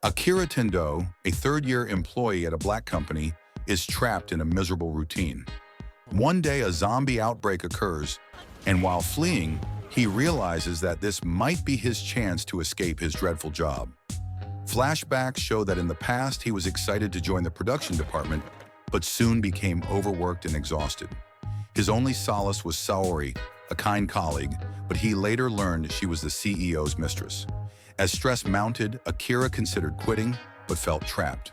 Akira Tendo, a third-year employee at a black company, is trapped in a miserable routine. One day, a zombie outbreak occurs, and while fleeing, he realizes that this might be his chance to escape his dreadful job. Flashbacks show that in the past, he was excited to join the production department, but soon became overworked and exhausted. His only solace was Saori, a kind colleague, but he later learned she was the CEO's mistress. As stress mounted, Akira considered quitting, but felt trapped.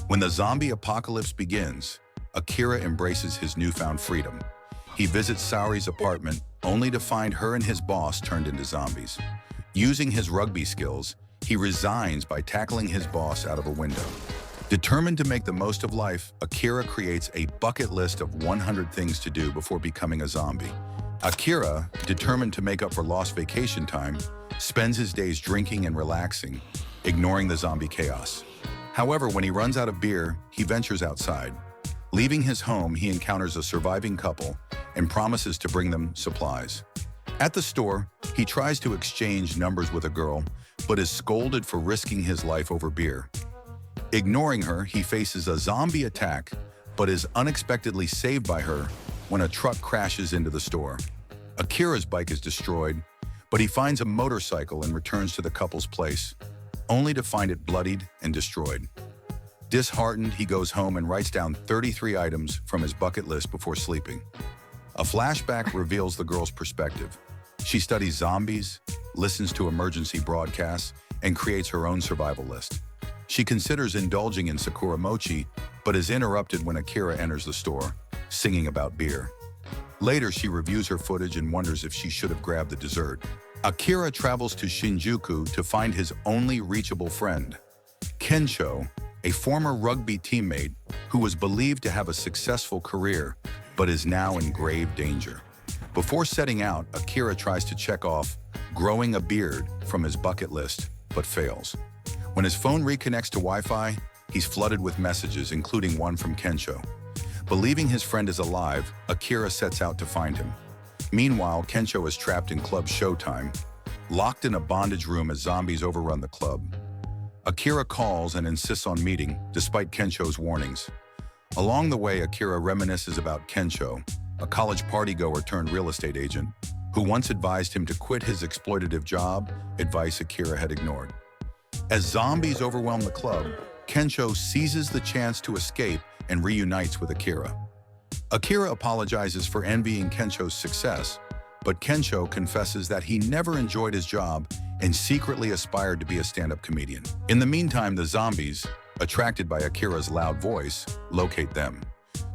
When the zombie apocalypse begins, Akira embraces his newfound freedom. He visits Saori's apartment, only to find her and his boss turned into zombies. Using his rugby skills, he resigns by tackling his boss out of a window. Determined to make the most of life, Akira creates a bucket list of 100 things to do before becoming a zombie. Akira, determined to make up for lost vacation time, spends his days drinking and relaxing, ignoring the zombie chaos. However, when he runs out of beer, he ventures outside. Leaving his home, he encounters a surviving couple and promises to bring them supplies. At the store, he tries to exchange numbers with a girl, but is scolded for risking his life over beer. Ignoring her, he faces a zombie attack, but is unexpectedly saved by her when a truck crashes into the store. Akira's bike is destroyed, but he finds a motorcycle and returns to the couple's place, only to find it bloodied and destroyed. Disheartened, he goes home and writes down 33 items from his bucket list before sleeping. A flashback reveals the girl's perspective. She studies zombies, listens to emergency broadcasts, and creates her own survival list. She considers indulging in Sakura mochi, but is interrupted when Akira enters the store, singing about beer. Later, she reviews her footage and wonders if she should have grabbed the dessert. Akira travels to Shinjuku to find his only reachable friend, Kensho, a former rugby teammate who was believed to have a successful career, but is now in grave danger. Before setting out, Akira tries to check off growing a beard from his bucket list, but fails. When his phone reconnects to Wi-Fi, he's flooded with messages, including one from Kensho. Believing his friend is alive, Akira sets out to find him. Meanwhile, Kensho is trapped in Club Showtime, locked in a bondage room as zombies overrun the club. Akira calls and insists on meeting, despite Kensho's warnings. Along the way, Akira reminisces about Kensho, a college partygoer turned real estate agent, who once advised him to quit his exploitative job, advice Akira had ignored. As zombies overwhelm the club, Kensho seizes the chance to escape and reunites with Akira. Akira apologizes for envying Kensho's success, but Kensho confesses that he never enjoyed his job and secretly aspired to be a stand-up comedian. In the meantime, the zombies, attracted by Akira's loud voice, locate them.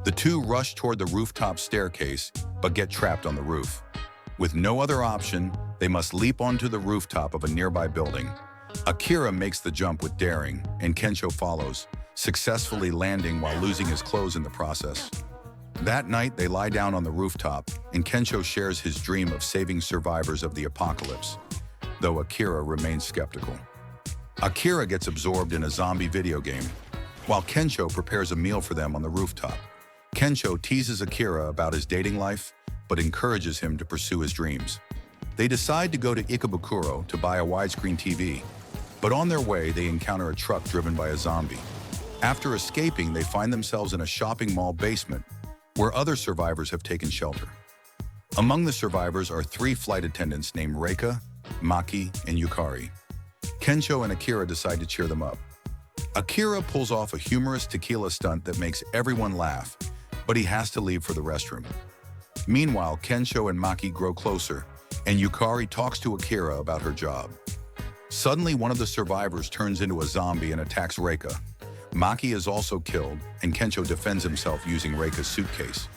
The two rush toward the rooftop staircase, but get trapped on the roof. With no other option, they must leap onto the rooftop of a nearby building. Akira makes the jump with daring, and Kensho follows, successfully landing while losing his clothes in the process. That night, they lie down on the rooftop, and Kensho shares his dream of saving survivors of the apocalypse, though Akira remains skeptical. Akira gets absorbed in a zombie video game, while Kensho prepares a meal for them on the rooftop. Kensho teases Akira about his dating life, but encourages him to pursue his dreams. They decide to go to Ikebukuro to buy a widescreen TV, but on their way, they encounter a truck driven by a zombie. After escaping, they find themselves in a shopping mall basement, where other survivors have taken shelter. Among the survivors are 3 flight attendants named Reika, Maki, and Yukari. Kensho and Akira decide to cheer them up. Akira pulls off a humorous tequila stunt that makes everyone laugh, but he has to leave for the restroom. Meanwhile, Kensho and Maki grow closer, and Yukari talks to Akira about her job. Suddenly, one of the survivors turns into a zombie and attacks Reika. Maki is also killed, and Kensho defends himself using Reika's suitcase.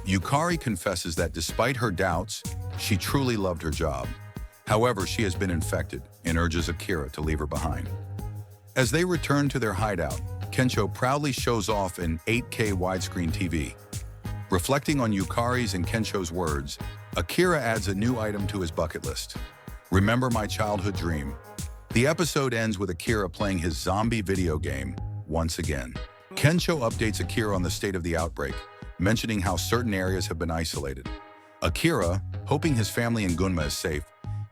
Yukari confesses that despite her doubts, she truly loved her job. However, she has been infected and urges Akira to leave her behind. As they return to their hideout, Kensho proudly shows off an 8K widescreen TV. Reflecting on Yukari's and Kensho's words, Akira adds a new item to his bucket list. Remember my childhood dream. The episode ends with Akira playing his zombie video game once again. Kensho updates Akira on the state of the outbreak, mentioning how certain areas have been isolated. Akira, hoping his family in Gunma is safe,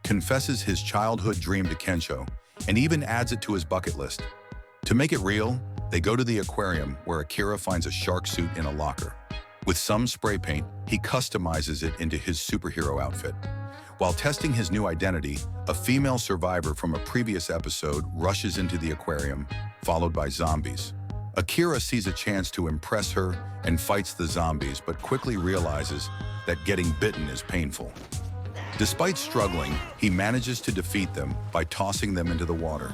confesses his childhood dream to Kensho and even adds it to his bucket list. To make it real, they go to the aquarium where Akira finds a shark suit in a locker. With some spray paint, he customizes it into his superhero outfit. While testing his new identity, a female survivor from a previous episode rushes into the aquarium, followed by zombies. Akira sees a chance to impress her and fights the zombies, but quickly realizes that getting bitten is painful. Despite struggling, he manages to defeat them by tossing them into the water.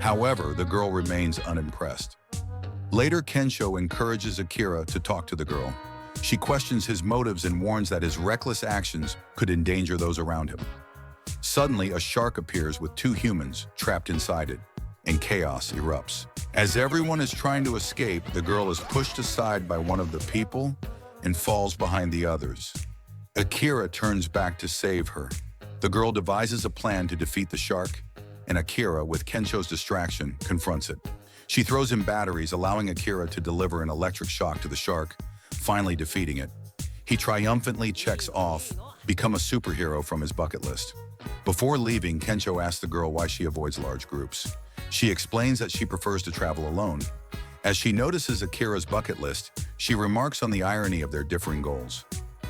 However, the girl remains unimpressed. Later, Kensho encourages Akira to talk to the girl. She questions his motives and warns that his reckless actions could endanger those around him. Suddenly, a shark appears with two humans trapped inside it, and chaos erupts. As everyone is trying to escape, the girl is pushed aside by one of the people and falls behind the others. Akira turns back to save her. The girl devises a plan to defeat the shark, and Akira, with Kensho's distraction, confronts it. She throws in batteries, allowing Akira to deliver an electric shock to the shark, finally defeating it. He triumphantly checks off "Become a superhero" from his bucket list. Before leaving, Kensho asks the girl why she avoids large groups. She explains that she prefers to travel alone. As she notices Akira's bucket list, she remarks on the irony of their differing goals.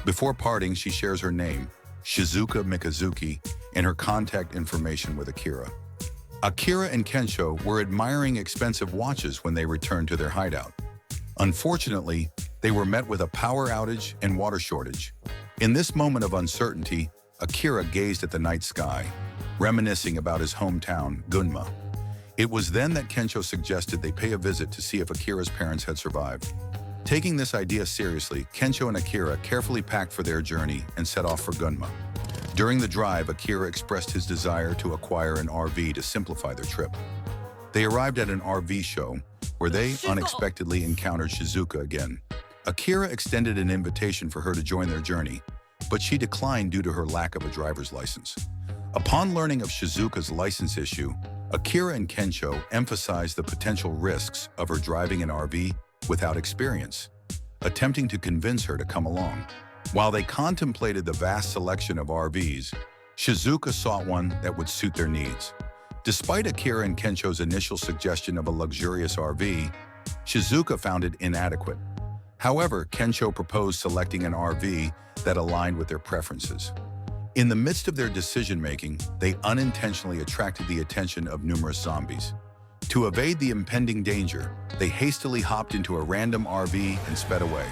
Before parting, she shares her name, Shizuka Mikazuki, and her contact information with Akira. Akira and Kensho were admiring expensive watches when they returned to their hideout. Unfortunately, they were met with a power outage and water shortage. In this moment of uncertainty, Akira gazed at the night sky, reminiscing about his hometown, Gunma. It was then that Kensho suggested they pay a visit to see if Akira's parents had survived. Taking this idea seriously, Kensho and Akira carefully packed for their journey and set off for Gunma. During the drive, Akira expressed his desire to acquire an RV to simplify their trip. They arrived at an RV show, where they unexpectedly encountered Shizuka again. Akira extended an invitation for her to join their journey, but she declined due to her lack of a driver's license. Upon learning of Shizuka's license issue, Akira and Kensho emphasized the potential risks of her driving an RV without experience, attempting to convince her to come along. While they contemplated the vast selection of RVs, Shizuka sought one that would suit their needs. Despite Akira and Kensho's initial suggestion of a luxurious RV, Shizuka found it inadequate. However, Kensho proposed selecting an RV that aligned with their preferences. In the midst of their decision-making, they unintentionally attracted the attention of numerous zombies. To evade the impending danger, they hastily hopped into a random RV and sped away.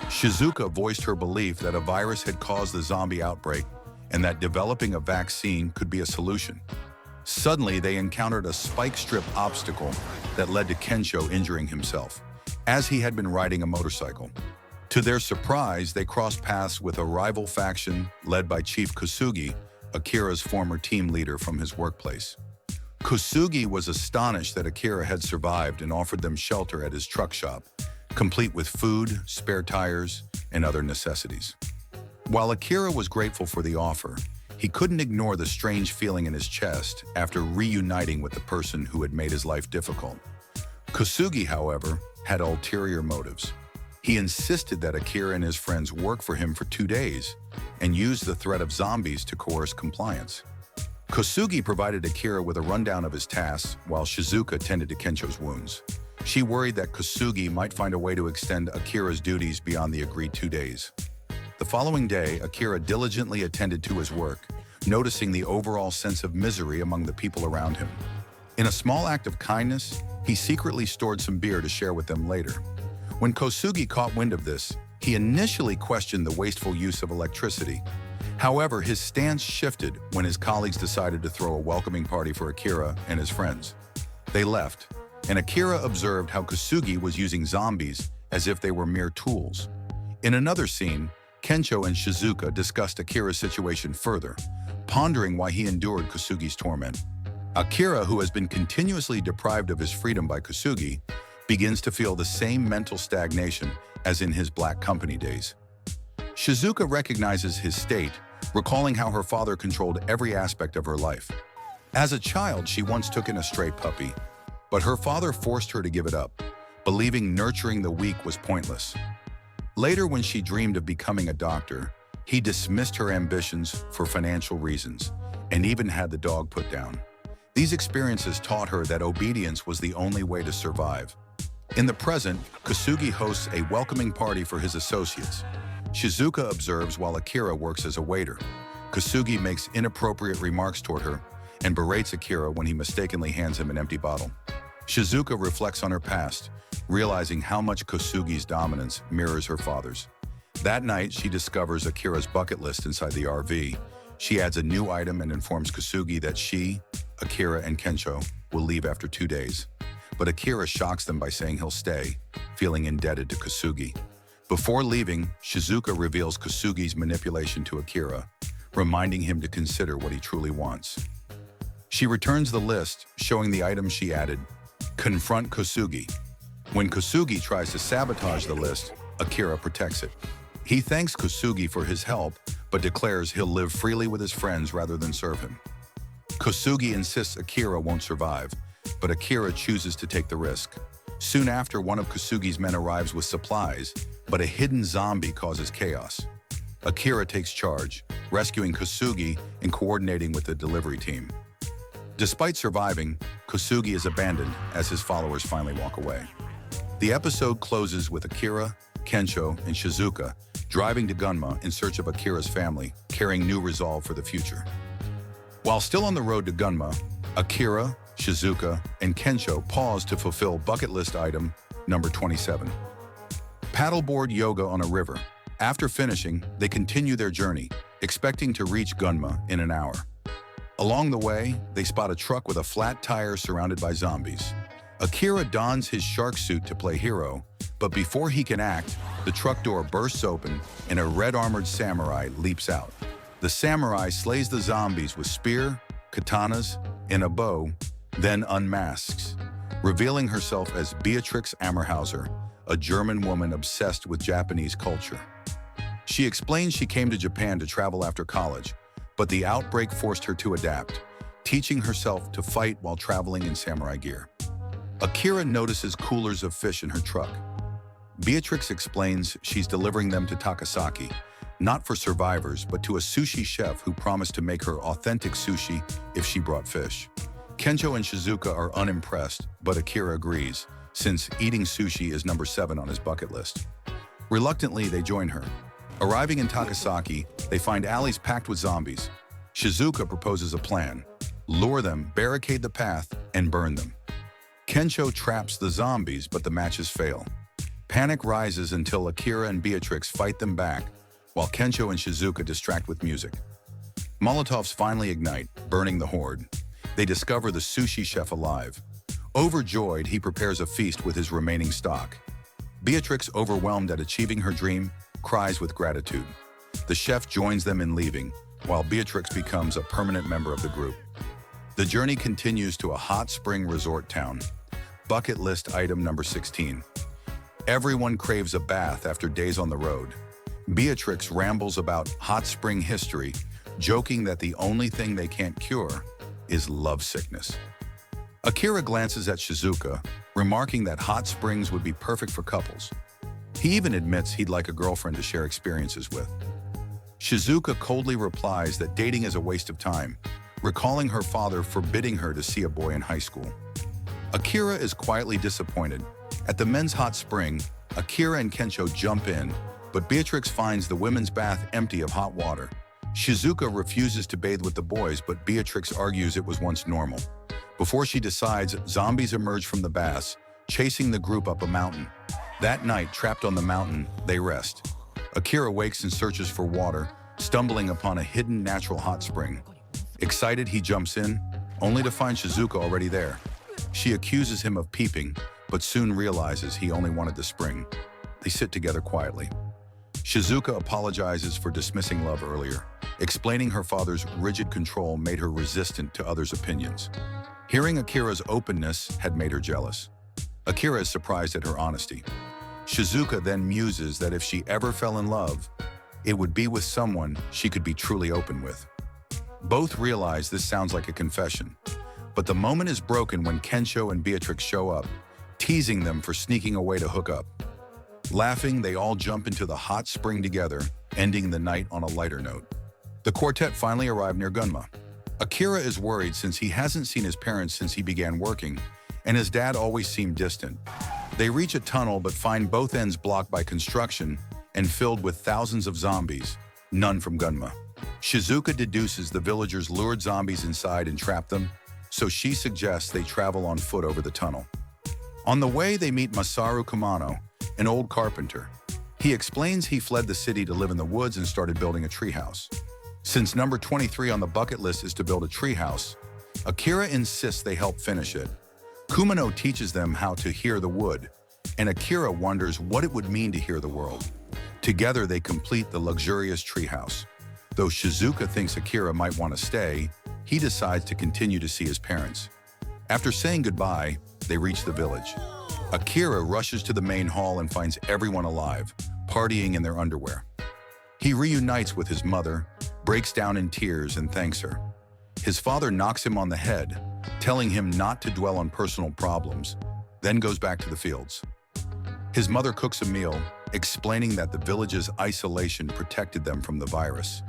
Shizuka voiced her belief that a virus had caused the zombie outbreak and that developing a vaccine could be a solution. Suddenly, they encountered a spike strip obstacle that led to Kensho injuring himself, as he had been riding a motorcycle. To their surprise, they crossed paths with a rival faction led by Chief Kusugi, Akira's former team leader from his workplace. Kusugi was astonished that Akira had survived and offered them shelter at his truck shop, complete with food, spare tires, and other necessities. While Akira was grateful for the offer, he couldn't ignore the strange feeling in his chest after reuniting with the person who had made his life difficult. Kusugi, however, had ulterior motives. He insisted that Akira and his friends work for him for 2 days and used the threat of zombies to coerce compliance. Kusugi provided Akira with a rundown of his tasks while Shizuka tended to Kensho's wounds. She worried that Kusugi might find a way to extend Akira's duties beyond the agreed 2 days. The following day, Akira diligently attended to his work, noticing the overall sense of misery among the people around him. In a small act of kindness, he secretly stored some beer to share with them later. When Kusugi caught wind of this, he initially questioned the wasteful use of electricity. However, his stance shifted when his colleagues decided to throw a welcoming party for Akira and his friends. They left, and Akira observed how Kusugi was using zombies as if they were mere tools. In another scene, Kensho and Shizuka discussed Akira's situation further, pondering why he endured Kusugi's torment. Akira, who has been continuously deprived of his freedom by Kusugi, begins to feel the same mental stagnation as in his Black Company days. Shizuka recognizes his state, recalling how her father controlled every aspect of her life. As a child, she once took in a stray puppy, but her father forced her to give it up, believing nurturing the weak was pointless. Later, when she dreamed of becoming a doctor, he dismissed her ambitions for financial reasons and even had the dog put down. These experiences taught her that obedience was the only way to survive. In the present, Kusugi hosts a welcoming party for his associates. Shizuka observes while Akira works as a waiter. Kusugi makes inappropriate remarks toward her and berates Akira when he mistakenly hands him an empty bottle. Shizuka reflects on her past, realizing how much Kusugi's dominance mirrors her father's. That night, she discovers Akira's bucket list inside the RV. She adds a new item and informs Kusugi that she, Akira, and Kensho will leave after 2 days. But Akira shocks them by saying he'll stay, feeling indebted to Kusugi. Before leaving, Shizuka reveals Kusugi's manipulation to Akira, reminding him to consider what he truly wants. She returns the list, showing the items she added. Confront Kusugi. When Kusugi tries to sabotage the list, Akira protects it. He thanks Kusugi for his help, but declares he'll live freely with his friends rather than serve him. Kusugi insists Akira won't survive, but Akira chooses to take the risk. Soon after, one of Kusugi's men arrives with supplies, but a hidden zombie causes chaos. Akira takes charge, rescuing Kusugi and coordinating with the delivery team. Despite surviving, Kusugi is abandoned as his followers finally walk away. The episode closes with Akira, Kensho, and Shizuka driving to Gunma in search of Akira's family, carrying new resolve for the future. While still on the road to Gunma, Akira, Shizuka, and Kensho pause to fulfill bucket list item number 27. Paddleboard yoga on a river. After finishing, they continue their journey, expecting to reach Gunma in an hour. Along the way, they spot a truck with a flat tire surrounded by zombies. Akira dons his shark suit to play hero, but before he can act, the truck door bursts open and a red-armored samurai leaps out. The samurai slays the zombies with spear, katanas, and a bow, then unmasks, revealing herself as Beatrix Ammerhauser, a German woman obsessed with Japanese culture. She explains she came to Japan to travel after college, but the outbreak forced her to adapt, teaching herself to fight while traveling in samurai gear. Akira notices coolers of fish in her truck. Beatrix explains she's delivering them to Takasaki, not for survivors, but to a sushi chef who promised to make her authentic sushi if she brought fish. Kensho and Shizuka are unimpressed, but Akira agrees, since eating sushi is number 7 on his bucket list. Reluctantly, they join her. Arriving in Takasaki, they find alleys packed with zombies. Shizuka proposes a plan: lure them, barricade the path, and burn them. Kensho traps the zombies, but the matches fail. Panic rises until Akira and Beatrix fight them back, while Kensho and Shizuka distract with music. Molotovs finally ignite, burning the horde. They discover the sushi chef alive. Overjoyed, he prepares a feast with his remaining stock. Beatrix, overwhelmed at achieving her dream, cries with gratitude. The chef joins them in leaving, while Beatrix becomes a permanent member of the group. The journey continues to a hot spring resort town. Bucket list item number 16. Everyone craves a bath after days on the road. Beatrix rambles about hot spring history, joking that the only thing they can't cure is lovesickness. Akira glances at Shizuka, remarking that hot springs would be perfect for couples. He even admits he'd like a girlfriend to share experiences with. Shizuka coldly replies that dating is a waste of time, recalling her father forbidding her to see a boy in high school. Akira is quietly disappointed. At the men's hot spring, Akira and Kensho jump in, but Beatrix finds the women's bath empty of hot water. Shizuka refuses to bathe with the boys, but Beatrix argues it was once normal. Before she decides, zombies emerge from the baths, chasing the group up a mountain. That night, trapped on the mountain, they rest. Akira wakes and searches for water, stumbling upon a hidden natural hot spring. Excited, he jumps in, only to find Shizuka already there. She accuses him of peeping, but soon realizes he only wanted the spring. They sit together quietly. Shizuka apologizes for dismissing love earlier, explaining her father's rigid control made her resistant to others' opinions. Hearing Akira's openness had made her jealous. Akira is surprised at her honesty. Shizuka then muses that if she ever fell in love, it would be with someone she could be truly open with. Both realize this sounds like a confession, but the moment is broken when Kensho and Beatrix show up, teasing them for sneaking away to hook up. Laughing, they all jump into the hot spring together, ending the night on a lighter note. The quartet finally arrive near Gunma. Akira is worried since he hasn't seen his parents since he began working, and his dad always seemed distant. They reach a tunnel but find both ends blocked by construction and filled with thousands of zombies, none from Gunma. Shizuka deduces the villagers lured zombies inside and trapped them, so she suggests they travel on foot over the tunnel. On the way, they meet Masaru Kumano, an old carpenter. He explains he fled the city to live in the woods and started building a treehouse. Since number 23 on the bucket list is to build a treehouse, Akira insists they help finish it. Kumano teaches them how to hear the wood, and Akira wonders what it would mean to hear the world. Together, they complete the luxurious treehouse. Though Shizuka thinks Akira might want to stay, he decides to continue to see his parents. After saying goodbye, they reach the village. Akira rushes to the main hall and finds everyone alive, partying in their underwear. He reunites with his mother, breaks down in tears, and thanks her. His father knocks him on the head, telling him not to dwell on personal problems, then goes back to the fields. His mother cooks a meal, explaining that the village's isolation protected them from the virus.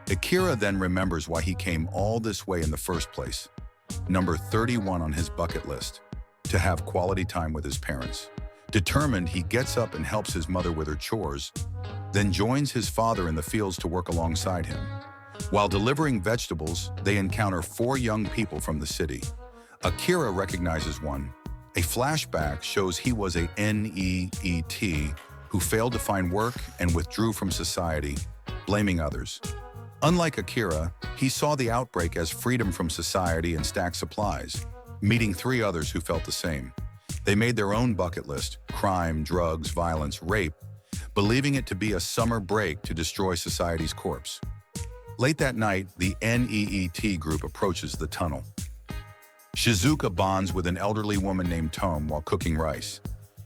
Akira then remembers why he came all this way in the first place. Number 31 on his bucket list, to have quality time with his parents. Determined, he gets up and helps his mother with her chores, then joins his father in the fields to work alongside him. While delivering vegetables, they encounter 4 young people from the city. Akira recognizes one. A flashback shows he was a NEET who failed to find work and withdrew from society, blaming others. Unlike Akira, he saw the outbreak as freedom from society and stacked supplies, meeting 3 others who felt the same. They made their own bucket list: crime, drugs, violence, rape, believing it to be a summer break to destroy society's corpse. Late that night, the NEET group approaches the tunnel. Shizuka bonds with an elderly woman named Tome while cooking rice.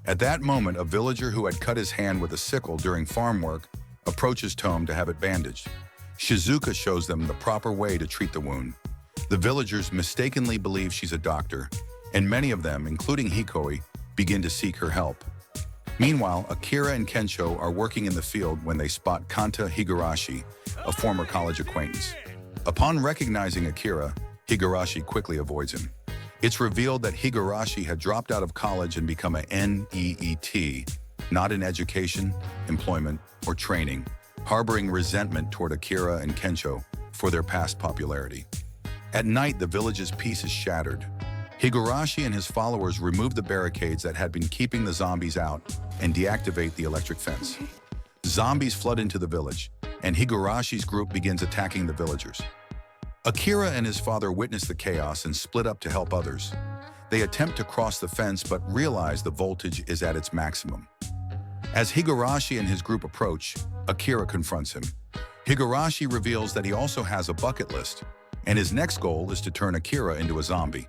At that moment, a villager who had cut his hand with a sickle during farm work approaches Tome to have it bandaged. Shizuka shows them the proper way to treat the wound. The villagers mistakenly believe she's a doctor, and many of them, including Hikoi, begin to seek her help. Meanwhile, Akira and Kensho are working in the field when they spot Kanta Higurashi, a former college acquaintance. Upon recognizing Akira, Higurashi quickly avoids him. It's revealed that Higurashi had dropped out of college and become a NEET, not in education, employment, or training, harboring resentment toward Akira and Kensho for their past popularity. At night, the village's peace is shattered. Higurashi and his followers remove the barricades that had been keeping the zombies out and deactivate the electric fence. Zombies flood into the village, and Higurashi's group begins attacking the villagers. Akira and his father witness the chaos and split up to help others. They attempt to cross the fence but realize the voltage is at its maximum. As Higurashi and his group approach, Akira confronts him. Higurashi reveals that he also has a bucket list, and his next goal is to turn Akira into a zombie.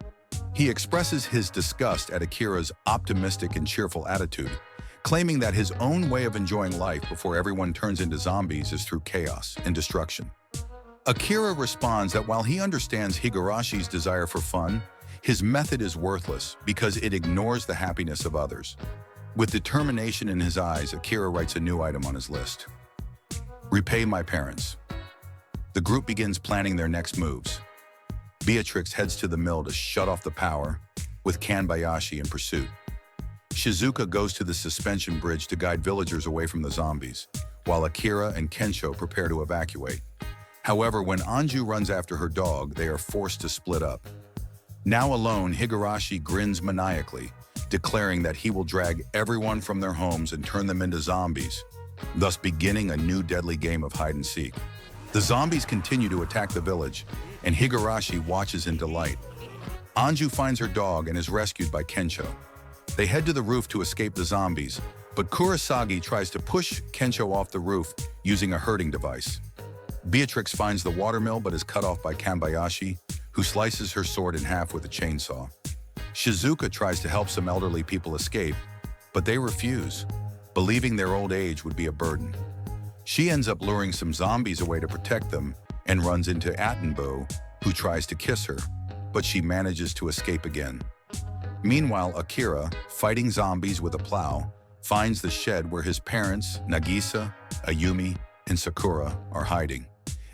He expresses his disgust at Akira's optimistic and cheerful attitude, claiming that his own way of enjoying life before everyone turns into zombies is through chaos and destruction. Akira responds that while he understands Higurashi's desire for fun, his method is worthless because it ignores the happiness of others. With determination in his eyes, Akira writes a new item on his list: repay my parents. The group begins planning their next moves. Beatrix heads to the mill to shut off the power, with Kanbayashi in pursuit. Shizuka goes to the suspension bridge to guide villagers away from the zombies, while Akira and Kensho prepare to evacuate. However, when Anju runs after her dog, they are forced to split up. Now alone, Higurashi grins maniacally, declaring that he will drag everyone from their homes and turn them into zombies, thus beginning a new deadly game of hide-and-seek. The zombies continue to attack the village, and Higurashi watches in delight. Anju finds her dog and is rescued by Kensho. They head to the roof to escape the zombies, but Kurosagi tries to push Kensho off the roof using a herding device. Beatrix finds the watermill but is cut off by Kanbayashi, who slices her sword in half with a chainsaw. Shizuka tries to help some elderly people escape, but they refuse, believing their old age would be a burden. She ends up luring some zombies away to protect them and runs into Atenbo, who tries to kiss her, but she manages to escape again. Meanwhile, Akira, fighting zombies with a plow, finds the shed where his parents, Nagisa, Ayumi, and Sakura, are hiding.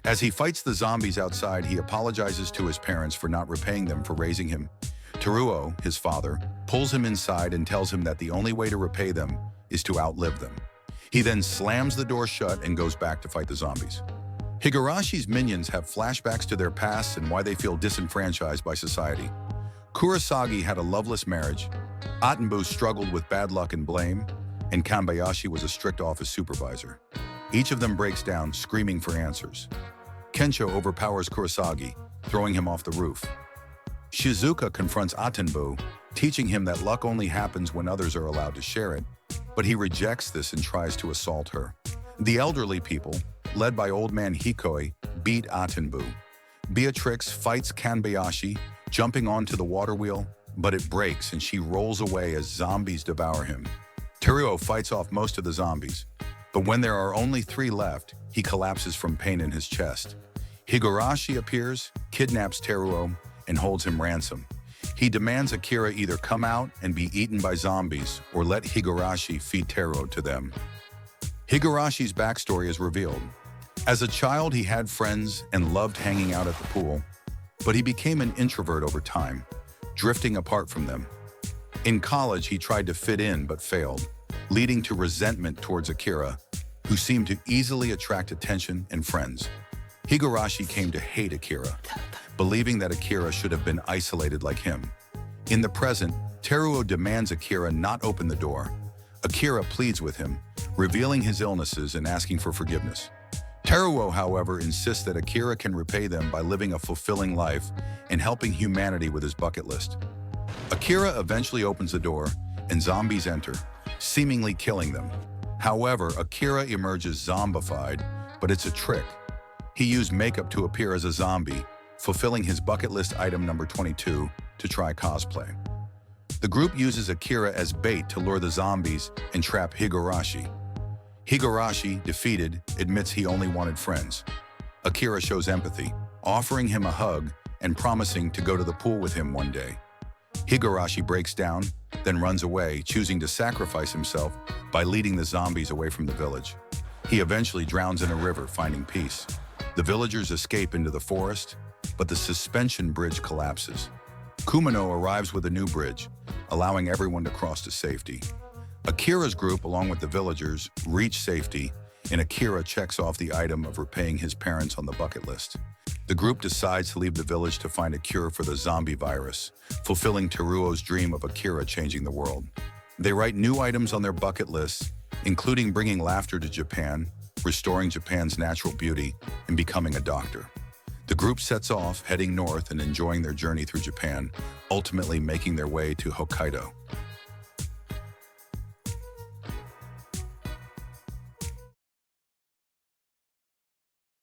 As he fights the zombies outside, he apologizes to his parents for not repaying them for raising him. Teruo, his father, pulls him inside and tells him that the only way to repay them is to outlive them. He then slams the door shut and goes back to fight the zombies. Higarashi's minions have flashbacks to their pasts and why they feel disenfranchised by society. Kurosagi had a loveless marriage, Atenbu struggled with bad luck and blame, and Kanbayashi was a strict office supervisor. Each of them breaks down, screaming for answers. Kensho overpowers Kurosagi, throwing him off the roof. Shizuka confronts Atenbu, teaching him that luck only happens when others are allowed to share it, but he rejects this and tries to assault her. The elderly people, led by old man Hikoi, beat Atenbu. Beatrix fights Kanbayashi, jumping onto the water wheel, but it breaks and she rolls away as zombies devour him. Teruo fights off most of the zombies, but when there are only 3 left, he collapses from pain in his chest. Higurashi appears, kidnaps Teruo, and holds him ransom. He demands Akira either come out and be eaten by zombies or let Higurashi feed Teruo to them. Higurashi's backstory is revealed. As a child, he had friends and loved hanging out at the pool, but he became an introvert over time, drifting apart from them. In college, he tried to fit in but failed, leading to resentment towards Akira, who seemed to easily attract attention and friends. Higurashi came to hate Akira, believing that Akira should have been isolated like him. In the present, Teruo demands Akira not open the door. Akira pleads with him, revealing his illnesses and asking for forgiveness. Teruo, however, insists that Akira can repay them by living a fulfilling life and helping humanity with his bucket list. Akira eventually opens the door, and zombies enter, seemingly killing them. However, Akira emerges zombified, but it's a trick. He used makeup to appear as a zombie, fulfilling his bucket list item number 22 to try cosplay. The group uses Akira as bait to lure the zombies and trap Higurashi. Higurashi, defeated, admits he only wanted friends. Akira shows empathy, offering him a hug and promising to go to the pool with him one day. Higurashi breaks down, then runs away, choosing to sacrifice himself by leading the zombies away from the village. He eventually drowns in a river, finding peace. The villagers escape into the forest, but the suspension bridge collapses. Kumano arrives with a new bridge, allowing everyone to cross to safety. Akira's group, along with the villagers, reach safety, and Akira checks off the item of repaying his parents on the bucket list. The group decides to leave the village to find a cure for the zombie virus, fulfilling Teruo's dream of Akira changing the world. They write new items on their bucket lists, including bringing laughter to Japan, restoring Japan's natural beauty, and becoming a doctor. The group sets off, heading north and enjoying their journey through Japan, ultimately making their way to Hokkaido.